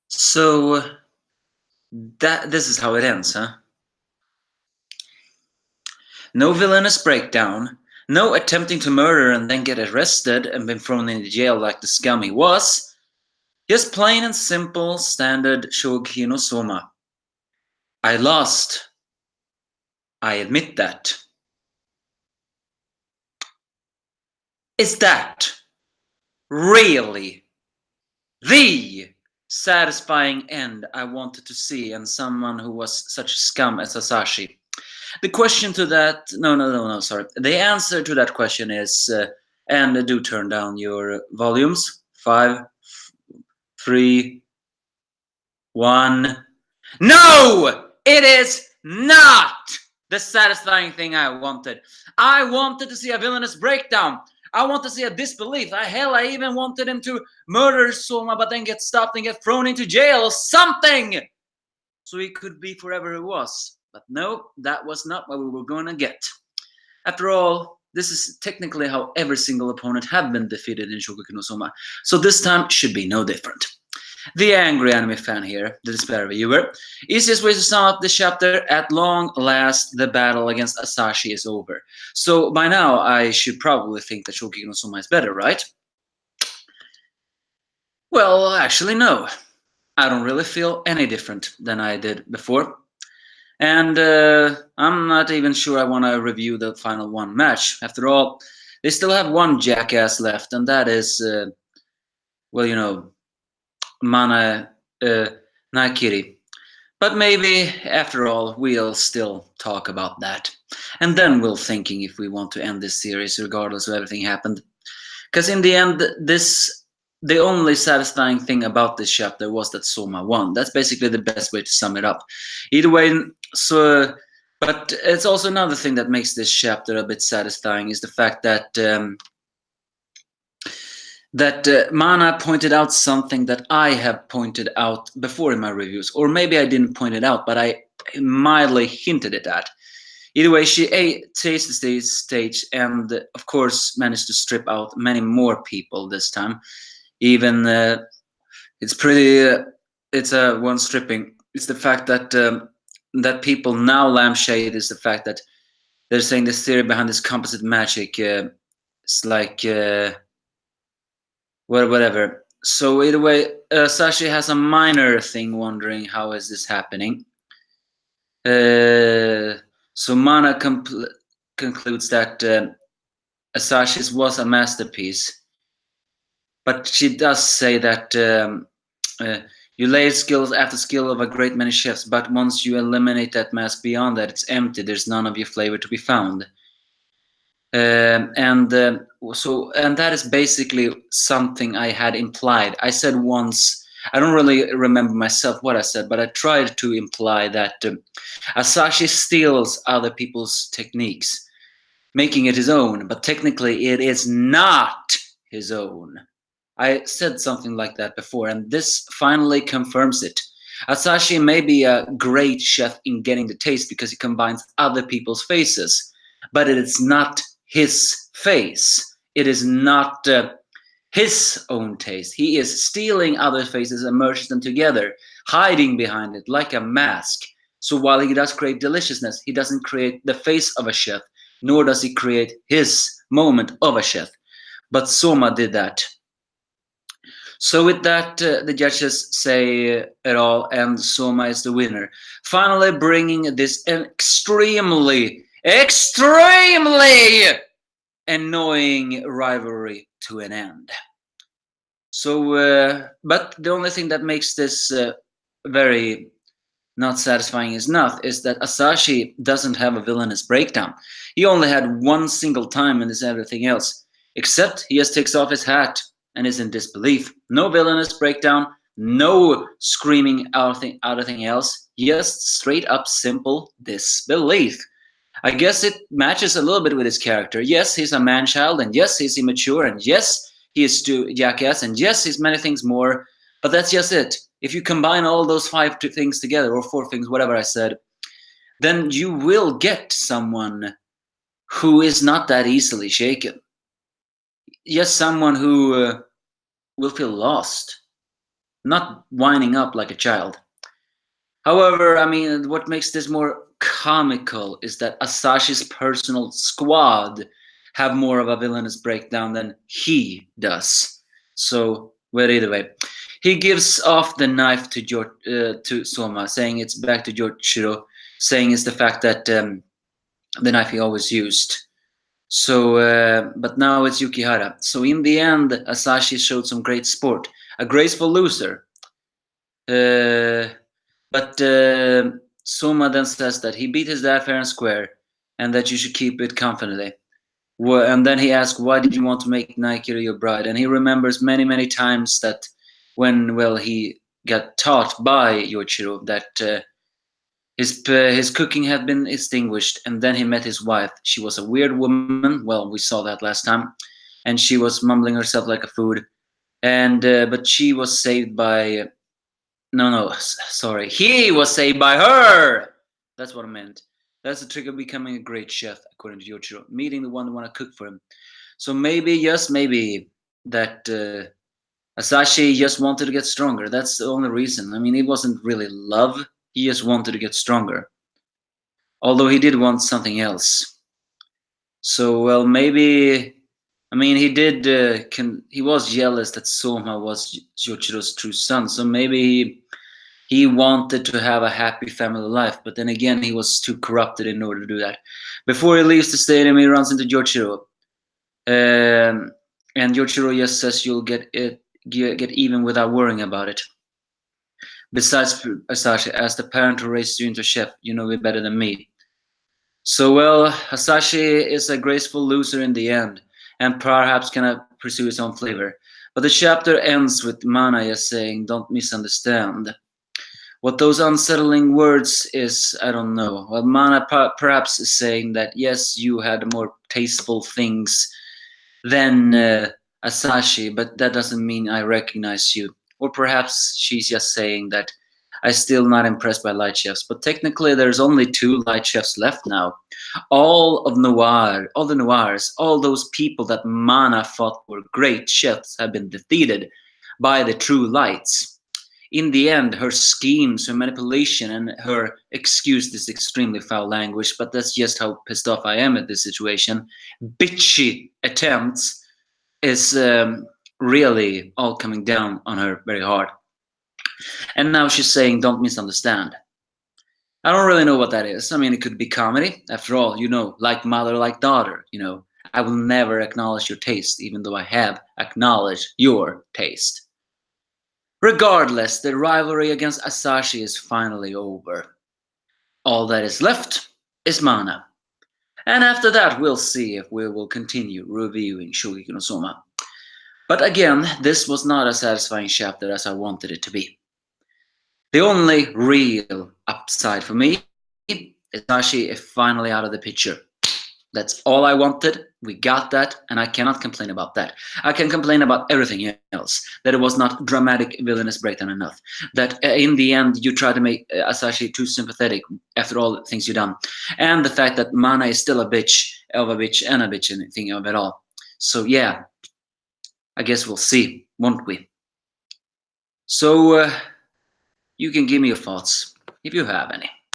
So this is how it ends, huh? No villainous breakdown, no attempting to murder and then get arrested and been thrown into jail like the scum he was. Just plain and simple standard Shokugeki no Soma. I lost. I admit that. Is that really the satisfying end I wanted to see in someone who was such a scum as Asashi? The question to that, no, sorry. The answer to that question is, and do turn down your volumes. 5, 3, 1. No! It is not the satisfying thing I wanted. I wanted to see a villainous breakdown. I want to see a disbelief. I even wanted him to murder Soma, but then get stopped and get thrown into jail or something, so he could be forever who was. But no, that was not what we were going to get. After all, this is technically how every single opponent have been defeated in Shokugeki no Soma, so this time should be no different. The angry anime fan here, the despair viewer. Easiest way to sum up this chapter: at long last, the battle against Asashi is over. So by now, I should probably think that Shokugeki no Soma is better, right? Well, actually, no. I don't really feel any different than I did before. And I'm not even sure I want to review the final one match. After all, they still have one jackass left, and that is, Mana Nakiri. But maybe, after all, we'll still talk about that. And then we'll thinking if we want to end this series regardless of everything happened. Because in the end, the only satisfying thing about this chapter was that Soma won. That's basically the best way to sum it up. Either way, but it's also another thing that makes this chapter a bit satisfying is the fact that Mana pointed out something that I have pointed out before in my reviews, or maybe I didn't point it out, but I mildly hinted it at. Either way, she takes the stage and, of course, managed to strip out many more people this time. Even it's a one stripping. It's the fact that that people now lampshade is the fact that they're saying this theory behind this composite magic. It's like whatever. So either way, Sashi has a minor thing wondering how is this happening. So Mana concludes that Asashi's was a masterpiece, but she does say that you lay skills after skill of a great many chefs, but once you eliminate that mask beyond that, it's empty. There's none of your flavor to be found. And that is basically something I had implied. I said once, I don't really remember myself what I said, but I tried to imply that Asashi steals other people's techniques, making it his own, but technically it is not his own. I said something like that before, and this finally confirms it. Asashi may be a great chef in getting the taste because he combines other people's faces, but it is not his face. It is not his own taste. He is stealing other faces and merges them together, hiding behind it like a mask. So while he does create deliciousness, he doesn't create the face of a chef, nor does he create his moment of a chef. But Soma did that. So with that, the judges say it all, and Soma is the winner, finally bringing this extremely annoying rivalry to an end. So, but the only thing that makes this very not satisfying enough is that Asashi doesn't have a villainous breakdown. He only had one single time and is everything else, except he just takes off his hat and is in disbelief. No villainous breakdown, no screaming out anything else, just straight up simple disbelief. I guess it matches a little bit with his character. Yes, he's a man-child, and yes, he's immature, and yes, he is too jackass, and yes, he's many things more, but that's just it. If you combine all those 5 things together, or 4 things, whatever I said, then you will get someone who is not that easily shaken. Yes, someone who will feel lost, not winding up like a child. However, I mean, what makes this more comical is that Asashi's personal squad have more of a villainous breakdown than he does. So, well, either way, he gives off the knife to Soma, saying it's back to Jorchiro, saying it's the fact that the knife he always used. So, but now it's Yukihara. So in the end, Asashi showed some great sport, a graceful loser. Uh, but Soma then says that he beat his dad fair and square, and that you should keep it confidently. And then he asks, "Why did you want to make Naikiri your bride?" And he remembers many, many times that when, well, he got taught by Yoichiro that his cooking had been extinguished, and then he met his wife. She was a weird woman. Well, we saw that last time, and she was mumbling herself like a food. And but she was saved by no, sorry, he was saved by her. That's what I meant. That's the trick of becoming a great chef, according to Yoichiro, meeting the one who want to cook for him. So maybe, just maybe, that Asashi just wanted to get stronger. That's the only reason. I mean, it wasn't really love. He just wanted to get stronger. Although he did want something else. So, well, maybe. I mean, he did. He was jealous that Soma was Yoichiro's true son. So maybe he wanted to have a happy family life. But then again, he was too corrupted in order to do that. Before he leaves the stadium, he runs into Yoichiro. And Yoichiro just says you'll get even without worrying about it. Besides, Asashi, as the parent who raised you into a chef, you know it better than me. So, well, Hasashi is a graceful loser in the end, and perhaps cannot pursue his own flavor. But the chapter ends with Mana saying, "Don't misunderstand." What those unsettling words is, I don't know. Well, Mana perhaps is saying that, yes, you had more tasteful things than Asashi, but that doesn't mean I recognize you. Or perhaps she's just saying that I'm still not impressed by light chefs, but technically there's only 2 light chefs left now. All of Noir, all the Noirs, all those people that Mana thought were great chefs have been defeated by the true lights. In the end, her schemes, her manipulation, and her, excuse this extremely foul language, but that's just how pissed off I am at this situation, bitchy attempts is really all coming down on her very hard. And now she's saying, "Don't misunderstand." I don't really know what that is. I mean, it could be comedy. After all, like mother, like daughter, I will never acknowledge your taste, even though I have acknowledged your taste. Regardless, the rivalry against Asashi is finally over. All that is left is Mana. And after that, we'll see if we will continue reviewing Shokugeki no Soma. But again, this was not a satisfying chapter as I wanted it to be. The only real upside for me is Asashi is finally out of the picture. That's all I wanted. We got that, and I cannot complain about that. I can complain about everything else. That it was not dramatic villainous breakdown enough. That in the end you try to make Asashi too sympathetic after all the things you've done. And the fact that Mana is still a bitch of a bitch and a bitch and thing of it all. So yeah, I guess we'll see, won't we? So you can give me your thoughts if you have any.